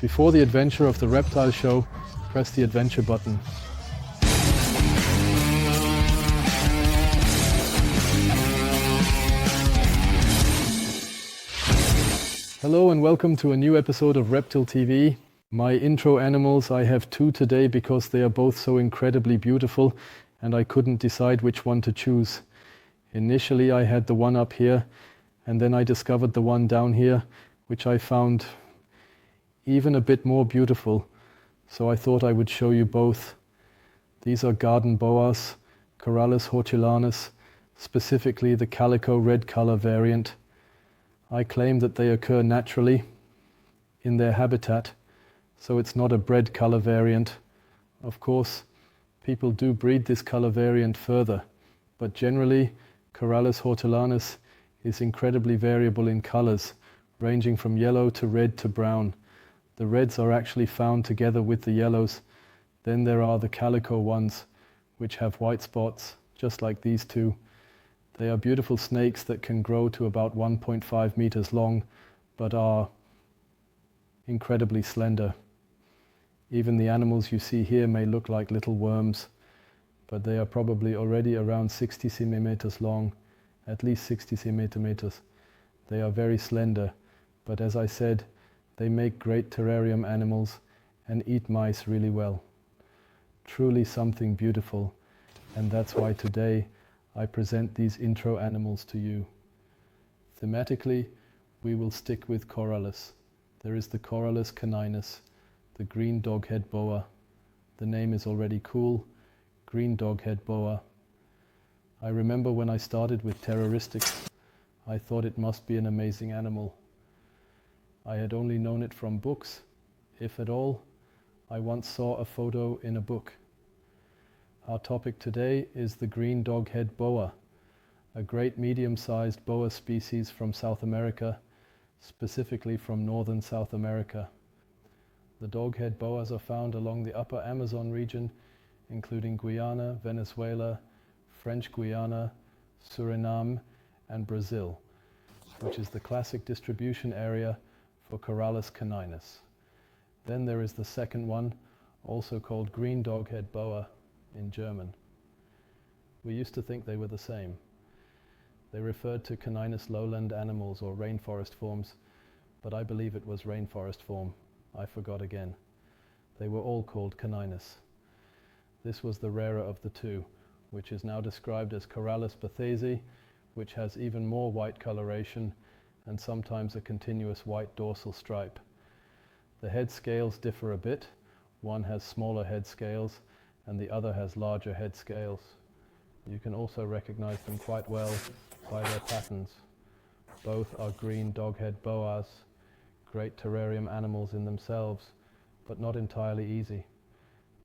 Before the adventure of the reptile show, press the adventure button. Hello and welcome to a new episode of ReptilTV. My intro animals, I have two today because they are both so incredibly beautiful and I couldn't decide which one to choose. Initially I had the one up here and then I discovered the one down here, which I found even a bit more beautiful. So I thought I would show you both. These are garden boas, Corallus hortulanus, specifically the calico red color variant. I claim that they occur naturally in their habitat, so it's not a bred color variant. Of course, people do breed this color variant further, but generally Corallus hortulanus is incredibly variable in colors, ranging from yellow to red to brown. The reds are actually found together with the yellows. Then there are the calico ones, which have white spots, just like these two. They are beautiful snakes that can grow to about 1.5 meters long, but are incredibly slender. Even the animals you see here may look like little worms, but they are probably already around 60 centimeters long, at least 60 centimeters. They are very slender, but as I said, they make great terrarium animals and eat mice really well. Truly something beautiful, and that's why today I present these intro animals to you. Thematically, we will stick with Corallus. There is the Corallus caninus, the green doghead boa. The name is already cool, green doghead boa. I remember when I started with terraristics, I thought it must be an amazing animal. I had only known it from books, if at all. I once saw a photo in a book. Our topic today is the green doghead boa, a great medium-sized boa species from South America, specifically from northern South America. The doghead boas are found along the upper Amazon region, including Guyana, Venezuela, French Guiana, Suriname, and Brazil, which is the classic distribution area for Corallus caninus. Then there is the second one, also called green doghead boa, in German. We used to think they were the same. They referred to caninus lowland animals or rainforest forms, but I believe it was rainforest form. I forgot again. They were all called caninus. This was the rarer of the two, which is now described as Corallus bathesi, which has even more white coloration and sometimes a continuous white dorsal stripe. The head scales differ a bit. One has smaller head scales and the other has larger head scales. You can also recognize them quite well by their patterns. Both are green doghead boas, great terrarium animals in themselves, but not entirely easy.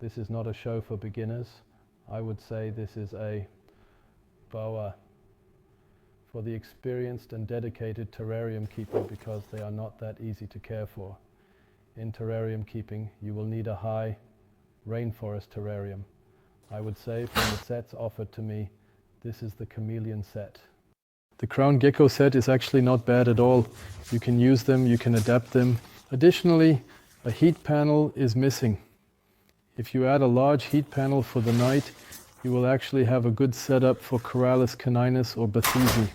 This is not a show for beginners. I would say this is a boa for the experienced and dedicated terrarium keeper, because they are not that easy to care for. In terrarium keeping, you will need a high rainforest terrarium. I would say from the sets offered to me, this is the chameleon set. The crown gecko set is actually not bad at all. You can use them, you can adapt them. Additionally, a heat panel is missing. If you add a large heat panel for the night, you will actually have a good setup for Corallus caninus or bathesi.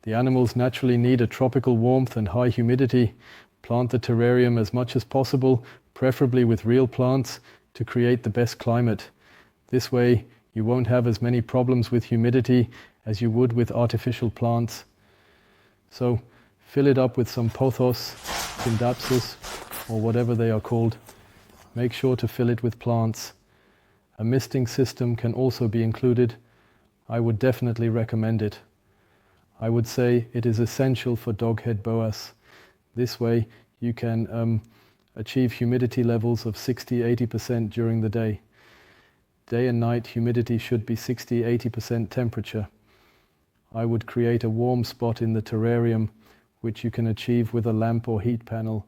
The animals naturally need a tropical warmth and high humidity. Plant the terrarium as much as possible, preferably with real plants, to create the best climate. This way you won't have as many problems with humidity as you would with artificial plants. So fill it up with some pothos, pindapsus, or whatever they are called. Make sure to fill it with plants. A misting system can also be included. I would definitely recommend it. I would say it is essential for doghead boas. This way you can achieve humidity levels of 60-80% during the day. Day and night humidity should be 60-80% temperature. I would create a warm spot in the terrarium, which you can achieve with a lamp or heat panel,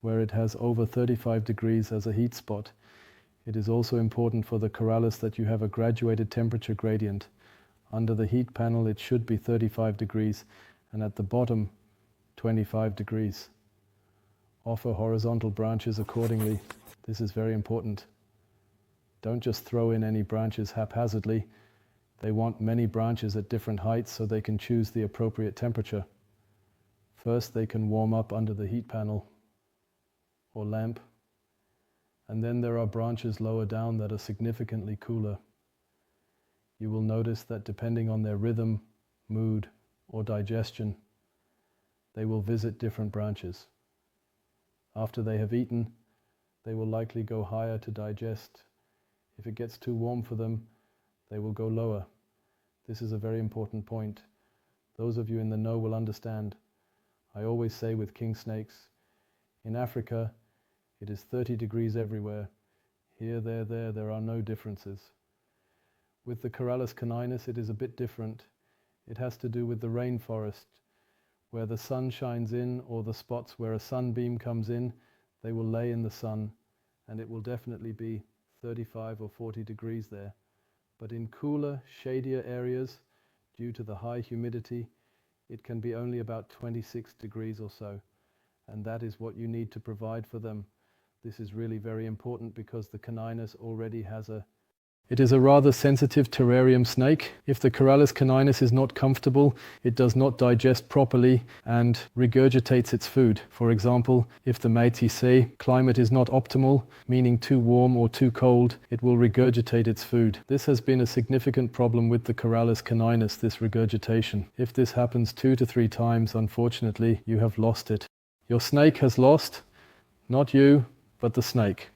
where it has over 35 degrees as a heat spot. It is also important for the Corallus that you have a graduated temperature gradient. Under the heat panel it should be 35 degrees and at the bottom 25 degrees. offer horizontal branches accordingly. This is very important. Don't just throw in any branches haphazardly. They want many branches at different heights so they can choose the appropriate temperature. First, they can warm up under the heat panel or lamp, and then there are branches lower down that are significantly cooler. You will notice that depending on their rhythm, mood, or digestion, they will visit different branches. After they have eaten, they will likely go higher to digest. If it gets too warm for them, they will go lower. This is a very important point. Those of you in the know will understand. I always say with king snakes, in Africa, it is 30 degrees everywhere. Here, there are no differences. With the Corallus caninus, it is a bit different. It has to do with the rainforest. Where the sun shines in, or the spots where a sunbeam comes in, they will lay in the sun, and it will definitely be 35 or 40 degrees there. But in cooler, shadier areas, due to the high humidity, it can be only about 26 degrees or so. And that is what you need to provide for them. This is really very important because the caninus already has It is a rather sensitive terrarium snake. If the Corallus caninus is not comfortable, it does not digest properly and regurgitates its food. For example, if the Métis climate is not optimal, meaning too warm or too cold, it will regurgitate its food. This has been a significant problem with the Corallus caninus, this regurgitation. If this happens 2 to 3 times, unfortunately, you have lost it. Your snake has lost, not you, but the snake.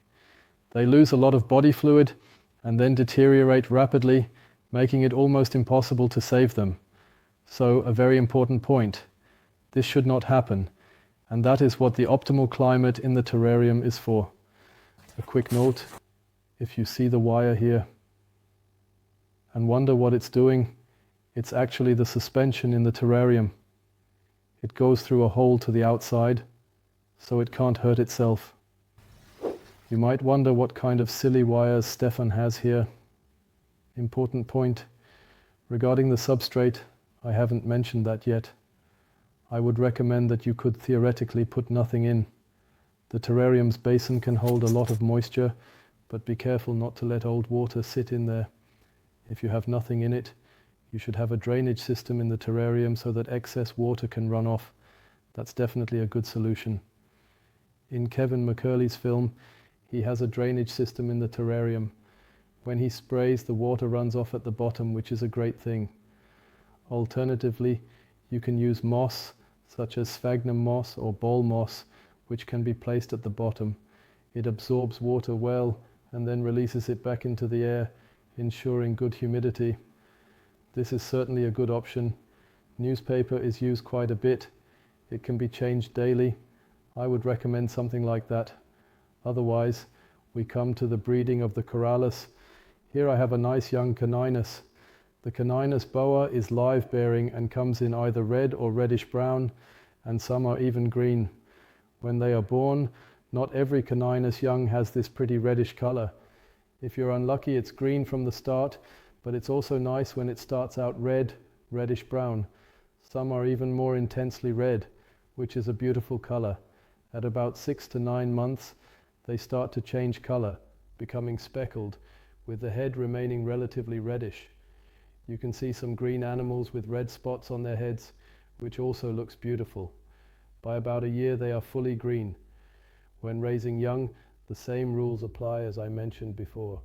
They lose a lot of body fluid and then deteriorate rapidly, making it almost impossible to save them. So a very important point. This should not happen, and that is what the optimal climate in the terrarium is for. A quick note, if you see the wire here and wonder what it's doing, it's actually the suspension in the terrarium. It goes through a hole to the outside, so it can't hurt itself. You might wonder what kind of silly wires Stefan has here. Important point. Regarding the substrate, I haven't mentioned that yet. I would recommend that you could theoretically put nothing in. The terrarium's basin can hold a lot of moisture, but be careful not to let old water sit in there. If you have nothing in it, you should have a drainage system in the terrarium so that excess water can run off. That's definitely a good solution. In Kevin McCurley's film, he has a drainage system in the terrarium. When he sprays, the water runs off at the bottom, which is a great thing. Alternatively, you can use moss, such as sphagnum moss or ball moss, which can be placed at the bottom. It absorbs water well and then releases it back into the air, ensuring good humidity. This is certainly a good option. Newspaper is used quite a bit. It can be changed daily. I would recommend something like that. Otherwise, we come to the breeding of the Corallus. Here I have a nice young caninus. The caninus boa is live bearing and comes in either red or reddish brown, and some are even green. When they are born, not every caninus young has this pretty reddish color. If you're unlucky, it's green from the start, but it's also nice when it starts out red, reddish brown. Some are even more intensely red, which is a beautiful color. At about 6 to 9 months, they start to change color, becoming speckled, with the head remaining relatively reddish. You can see some green animals with red spots on their heads, which also looks beautiful. By about a year, they are fully green. When raising young, the same rules apply as I mentioned before.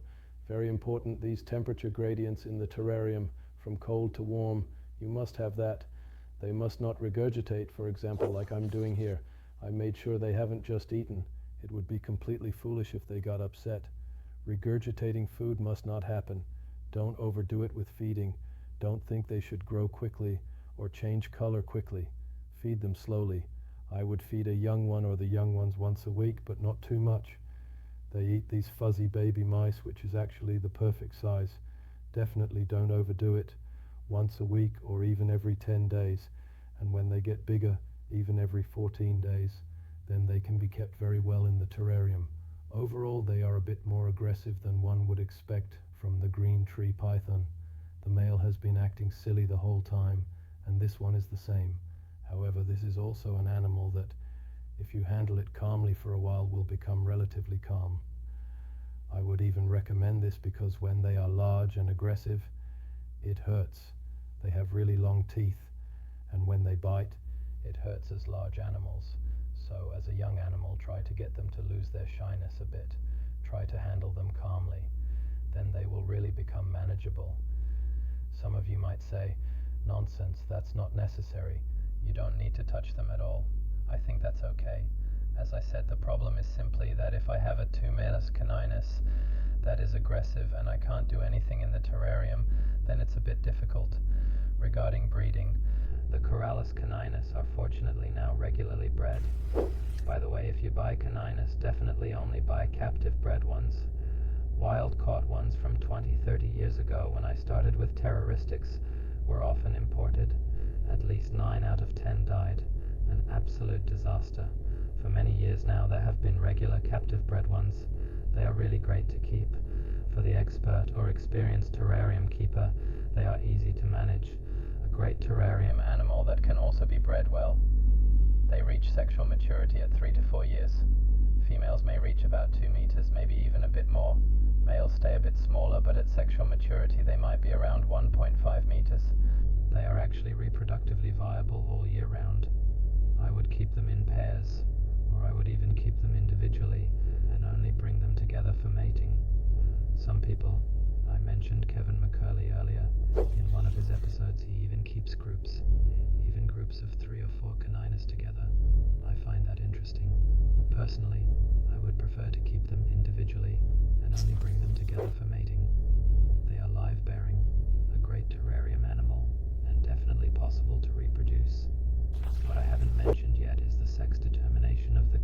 Very important, these temperature gradients in the terrarium, from cold to warm, you must have that. They must not regurgitate, for example, like I'm doing here. I made sure they haven't just eaten. It would be completely foolish if they got upset. Regurgitating food must not happen. Don't overdo it with feeding. Don't think they should grow quickly or change color quickly. Feed them slowly. I would feed a young one or the young ones once a week, but not too much. They eat these fuzzy baby mice, which is actually the perfect size. Definitely don't overdo it. Once a week or even every 10 days. And when they get bigger, even every 14 days. Then they can be kept very well in the terrarium. Overall, they are a bit more aggressive than one would expect from the green tree python. The male has been acting silly the whole time, and this one is the same. However, this is also an animal that if you handle it calmly for a while, will become relatively calm. I would even recommend this because when they are large and aggressive, it hurts. They have really long teeth, and when they bite, it hurts as large animals. So as a young animal, try to get them to lose their shyness a bit. Try to handle them calmly. Then they will really become manageable. Some of you might say, nonsense, that's not necessary. You don't need to touch them at all. I think that's okay. As I said, the problem is simply that if I have a two-malus caninus that is aggressive and I can't do anything in the terrarium, then it's a bit difficult. Regarding breeding, the Corallus caninus are fortunately now regularly bred. By the way, if you buy caninus, definitely only buy captive bred ones. Wild-caught ones from 20-30 years ago, when I started with terraristics, were often imported. At least 9 out of 10 died. An absolute disaster. For many years now there have been regular captive bred ones. They are really great to keep. For the expert or experienced terrarium keeper, they are easy to manage. A great terrarium animal that can also be bred well. They reach sexual maturity at 3 to 4 years. Females may reach about 2 meters, maybe even a bit more. Males stay a bit smaller, but at sexual maturity they might be around 1.5 meters. They are actually reproductively viable all year round. I would keep them in pairs, or I would even keep them individually and only bring them together for mating. Some people, I mentioned Kevin McCurley earlier, in one of his episodes he even keeps groups, even groups of 3 or 4 caninus together. I find that interesting. Personally, I would prefer to keep them individually and only bring them together for mating. They are live-bearing, a great terrarium animal, and definitely possible to reproduce. What I haven't mentioned yet is the sex determination of the